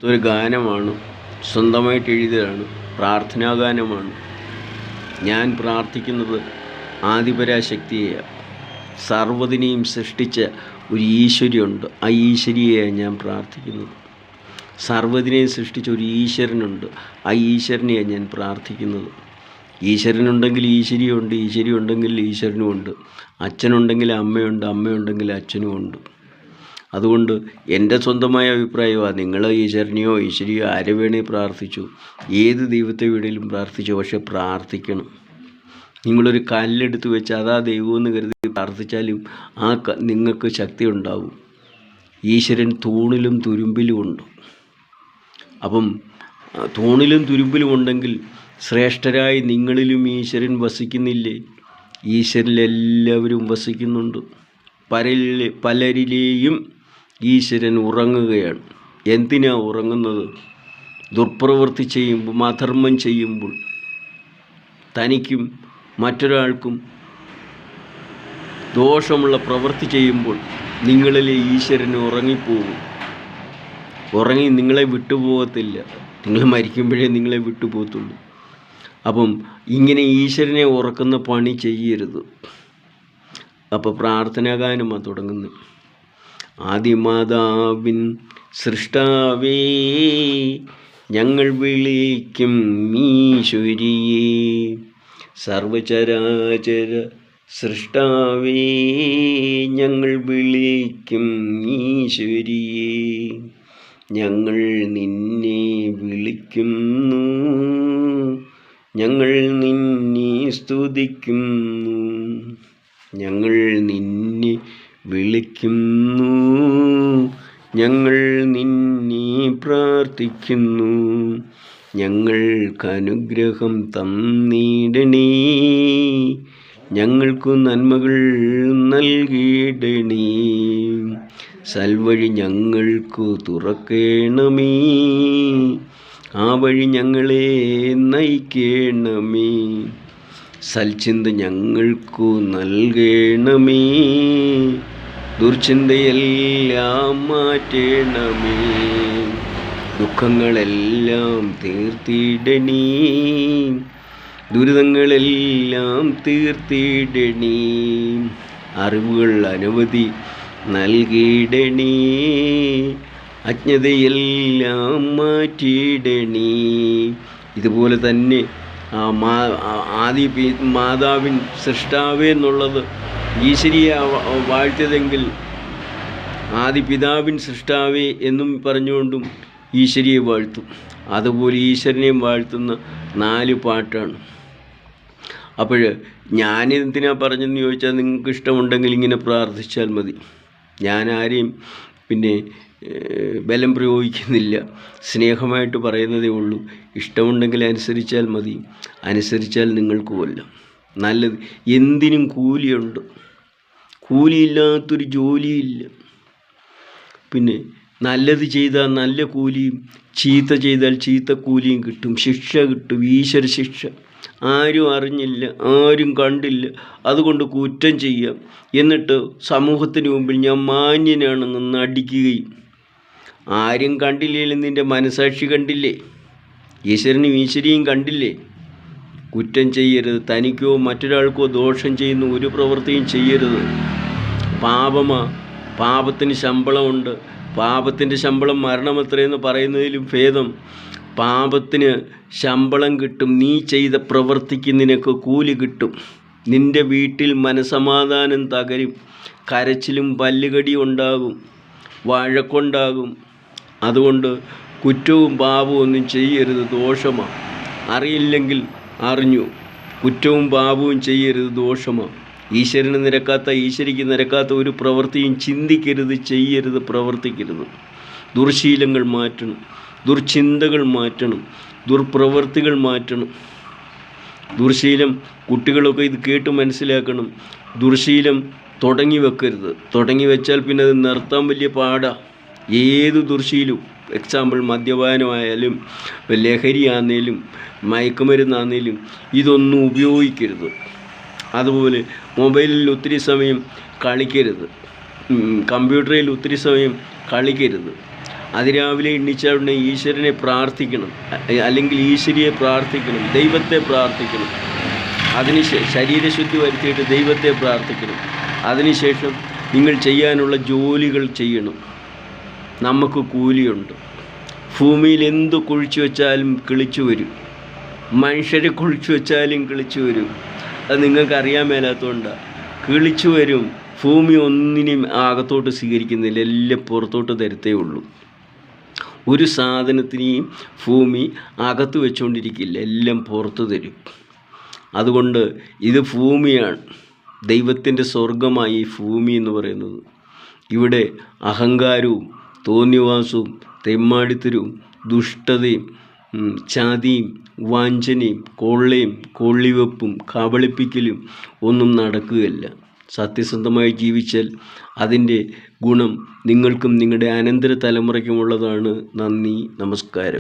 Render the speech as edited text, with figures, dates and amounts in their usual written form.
ഒരു ഗാനമാണ്, സ്വന്തമായിട്ട് എഴുതിയതാണ്, പ്രാർത്ഥനാ ഗാനമാണ്. ഞാൻ പ്രാർത്ഥിക്കുന്നത് ആദിപരാശക്തിയെയാണ്. സർവ്വതിനെയും സൃഷ്ടിച്ച ഒരു ഈശ്വരിയുണ്ട്, ആ ഈശ്വരിയെയാണ് ഞാൻ പ്രാർത്ഥിക്കുന്നത്. സർവ്വതിനെയും സൃഷ്ടിച്ച ഒരു ഈശ്വരനുണ്ട്, ആ ഈശ്വരനെയാണ് ഞാൻ പ്രാർത്ഥിക്കുന്നത്. ഈശ്വരനുണ്ടെങ്കിൽ ഈശ്വരിയുണ്ട്, ഈശ്വരി ഉണ്ടെങ്കിൽ ഈശ്വരനുമുണ്ട്. അച്ഛനുണ്ടെങ്കിൽ അമ്മയുണ്ട്, അമ്മയുണ്ടെങ്കിൽ അച്ഛനുമുണ്ട്. അതുകൊണ്ട് എൻ്റെ സ്വന്തമായ അഭിപ്രായമാണ്, നിങ്ങൾ ഈശ്വരനെയോ ഈശ്വരിയോ ആരെ വേണേ പ്രാർത്ഥിച്ചു, ഏത് ദൈവത്തെ വേണേലും പ്രാർത്ഥിച്ചു, പക്ഷെ പ്രാർത്ഥിക്കണം. നിങ്ങളൊരു കല്ലെടുത്ത് വെച്ച് അതാ ദൈവമെന്ന് കരുതി പ്രാർത്ഥിച്ചാലും നിങ്ങൾക്ക് ശക്തി ഉണ്ടാവും. ഈശ്വരൻ തൂണിലും തുരുമ്പിലും ഉണ്ട്. അപ്പം തൂണിലും തുരുമ്പിലും ഉണ്ടെങ്കിൽ ശ്രേഷ്ഠരായി നിങ്ങളിലും ഈശ്വരൻ വസിക്കുന്നില്ലേ? ഈശ്വരനിലെല്ലാവരും വസിക്കുന്നുണ്ട്. പലരിലെയും ഈശ്വരൻ ഉറങ്ങുകയാണ്. എന്തിനാ ഉറങ്ങുന്നത്? ദുർപ്രവൃത്തി ചെയ്യുമ്പോൾ, അധർമ്മം ചെയ്യുമ്പോൾ, തനിക്കും മറ്റൊരാൾക്കും ദോഷമുള്ള പ്രവൃത്തി ചെയ്യുമ്പോൾ നിങ്ങളിലെ ഈശ്വരൻ ഉറങ്ങിപ്പോകും. ഉറങ്ങി നിങ്ങളെ വിട്ടുപോകത്തില്ല. നിങ്ങൾ മരിക്കുമ്പോഴേ നിങ്ങളെ വിട്ടുപോകത്തുള്ളൂ. അപ്പം ഇങ്ങനെ ഈശ്വരനെ ഉറക്കുന്ന പണി ചെയ്യരുത്. അപ്പോൾ പ്രാർത്ഥനാഗാനമാണ് തുടങ്ങുന്നത്. ആദിമാതാവിൻ സൃഷ്ടാവേ ഞങ്ങൾ വിളിക്കും ഈശ്വരിയേ, സർവചരാചര സൃഷ്ടാവേ ഞങ്ങൾ വിളിക്കും ഈശ്വരിയേ, ഞങ്ങൾ നിന്നെ വിളിക്കുന്നു, ഞങ്ങൾ നിന്നെ സ്തുതിക്കുന്നു, ഞങ്ങൾ നിന്നെ വിളിക്കുന്നു, ഞങ്ങൾ നിന്നെ പ്രാർത്ഥിക്കുന്നു, ഞങ്ങൾക്കനുഗ്രഹം തന്നിടണേ, ഞങ്ങൾക്കു നന്മകൾ നൽകിയിടണേ, സൽവഴി ഞങ്ങൾക്കു തുറക്കേണമേ, ആ വഴി ഞങ്ങളെ നയിക്കേണമേ, സൽചിന്ത ഞങ്ങൾക്കു നൽകണമേ, ദുർചിന്തയെല്ലാം മാറ്റണമേ, ദുഃഖങ്ങളെല്ലാം തീർത്തിടണേ, ദുരിതങ്ങളെല്ലാം തീർത്തിടണേ, അറിവുകൾ അനവധി നൽകിയിടണേ, അജ്ഞതയെല്ലാം മാറ്റിയിടണേ. ഇതുപോലെ തന്നെ മാതാവിൻ സൃഷ്ടാവേ എന്നുള്ളത് ഈശ്വരിയെ വാഴ്ത്തിയതെങ്കിൽ ആദിപിതാവിൻ സൃഷ്ടാവേ എന്നും പറഞ്ഞുകൊണ്ടും ഈശ്വരിയെ വാഴ്ത്തും. അതുപോലെ ഈശ്വരനെയും വാഴ്ത്തുന്ന 4 പാട്ടാണ്. അപ്പോൾ ഞാനെന്തിനാ പറഞ്ഞെന്ന് ചോദിച്ചാൽ, നിങ്ങൾക്ക് ഇഷ്ടമുണ്ടെങ്കിൽ ഇങ്ങനെ പ്രാർത്ഥിച്ചാൽ മതി. ഞാൻ ആരെയും ബലം പ്രയോഗിക്കുന്നില്ല, സ്നേഹമായിട്ട് പറയുന്നതേ ഉള്ളൂ. ഇഷ്ടമുണ്ടെങ്കിൽ അനുസരിച്ചാൽ മതി, അനുസരിച്ചാൽ നിങ്ങൾക്ക് കൊല്ലാം. നല്ലത് എന്തിനും കൂലിയുണ്ട്, കൂലിയില്ലാത്തൊരു ജോലിയില്ല. നല്ലത് ചെയ്താൽ നല്ല കൂലിയും, ചീത്ത ചെയ്താൽ ചീത്ത കൂലിയും കിട്ടും, ശിക്ഷ കിട്ടും, ഈശ്വര ശിക്ഷ. ആരും അറിഞ്ഞില്ല, ആരും കണ്ടില്ല, അതുകൊണ്ട് കുറ്റം ചെയ്യാം. എന്നിട്ട് സമൂഹത്തിന് മുമ്പിൽ ഞാൻ മാന്യനാണെന്ന് നടിക്കുകയും, ആരും കണ്ടില്ലെങ്കിലും നിൻ്റെ മനസാക്ഷി കണ്ടില്ലേ? ഈശ്വരനും ഈശ്വരിയും കണ്ടില്ലേ? കുറ്റം ചെയ്യരുത്. തനിക്കോ മറ്റൊരാൾക്കോ ദോഷം ചെയ്യുന്ന ഒരു പ്രവൃത്തിയും ചെയ്യരുത്. പാപത്തിന് ശമ്പളമുണ്ട്. പാപത്തിൻ്റെ ശമ്പളം മരണമത്രയെന്ന് പറയുന്നതിലും ഭേദം പാപത്തിന് ശമ്പളം കിട്ടും. നീ ചെയ്ത പ്രവൃത്തിക്ക് നിനക്ക് കൂലി കിട്ടും. നിൻ്റെ വീട്ടിൽ മനസമാധാനം തകരും, കരച്ചിലും പല്ലുകടിയും ഉണ്ടാകും, വഴക്കുണ്ടാകും. അതുകൊണ്ട് കുറ്റവും പാപവും ഒന്നും ചെയ്യരുത്, ദോഷമാണ്. അറിയില്ലെങ്കിൽ അറിഞ്ഞു, കുറ്റവും പാപവും ചെയ്യരുത്, ദോഷമാണ്. ഈശ്വരന് നിരക്കാത്ത, ഈശ്വരിക്ക് നിരക്കാത്ത ഒരു പ്രവൃത്തിയും ചിന്തിക്കരുത്, ചെയ്യരുത്, പ്രവർത്തിക്കരുത്. ദുർശീലങ്ങൾ മാറ്റണം, ദുർചിന്തകൾ മാറ്റണം, ദുർപ്രവൃത്തികൾ മാറ്റണം. ദുർശീലം കുട്ടികളൊക്കെ ഇത് കേട്ട് മനസ്സിലാക്കണം. ദുർശീലം തുടങ്ങി വെക്കരുത്. തുടങ്ങി വെച്ചാൽ പിന്നെ അത് നിർത്താൻ വലിയ പാടാണ്. ഏത് ദുർശീലവും, എക്സാമ്പിൾ മദ്യപാനമായാലും ലഹരിയാന്നേലും മയക്കുമരുന്നാന്നേലും ഇതൊന്നും ഉപയോഗിക്കരുത്. അതുപോലെ മൊബൈലിൽ ഒത്തിരി സമയം കളിക്കരുത്, കമ്പ്യൂട്ടറിൽ ഒത്തിരി സമയം കളിക്കരുത്. അതിരാവിലെ എണ്ണിച്ചാൽ ഉടനെ ഈശ്വരനെ പ്രാർത്ഥിക്കണം, അല്ലെങ്കിൽ ഈശ്വരിയെ പ്രാർത്ഥിക്കണം, ദൈവത്തെ പ്രാർത്ഥിക്കണം. അതിന് ശരീരശുദ്ധി വരുത്തിയിട്ട് ദൈവത്തെ പ്രാർത്ഥിക്കണം. അതിനുശേഷം നിങ്ങൾ ചെയ്യാനുള്ള ജോലികൾ ചെയ്യണം. നമുക്ക് കൂലിയുണ്ട്. ഭൂമിയിൽ എന്ത് കുഴിച്ചു വെച്ചാലും കിളിച്ചു വരും. മനുഷ്യരെ കുഴിച്ചു വെച്ചാലും കിളിച്ചു വരും. അത് നിങ്ങൾക്ക് അറിയാൻ മേലാത്തതുകൊണ്ടാണ്. കിളിച്ചു വരും. ഭൂമി ഒന്നിനെയും അകത്തോട്ട് സ്വീകരിക്കുന്നില്ല, എല്ലാം പുറത്തോട്ട് തരത്തേ ഉള്ളൂ. ഒരു സാധനത്തിനെയും ഭൂമി അകത്ത് വെച്ചുകൊണ്ടിരിക്കില്ല, എല്ലാം പുറത്ത് തരും. അതുകൊണ്ട് ഇത് ഭൂമിയാണ്, ദൈവത്തിൻ്റെ സ്വർഗമായി ഈ ഭൂമി എന്ന് പറയുന്നത്. ഇവിടെ അഹങ്കാരവും തോന്നിവാസവും തെമ്മാടിത്തരവും ദുഷ്ടതയും ചതിയും വാഞ്ചനയും കൊള്ളയും കൊള്ളിവെപ്പും കബളിപ്പിക്കലും ഒന്നും നടക്കുകയില്ല. സത്യസന്ധമായി ജീവിച്ചാൽ അതിൻ്റെ ഗുണം നിങ്ങൾക്കും നിങ്ങളുടെ അനന്തര തലമുറയ്ക്കുമുള്ളതാണ്. നന്ദി, നമസ്കാരം.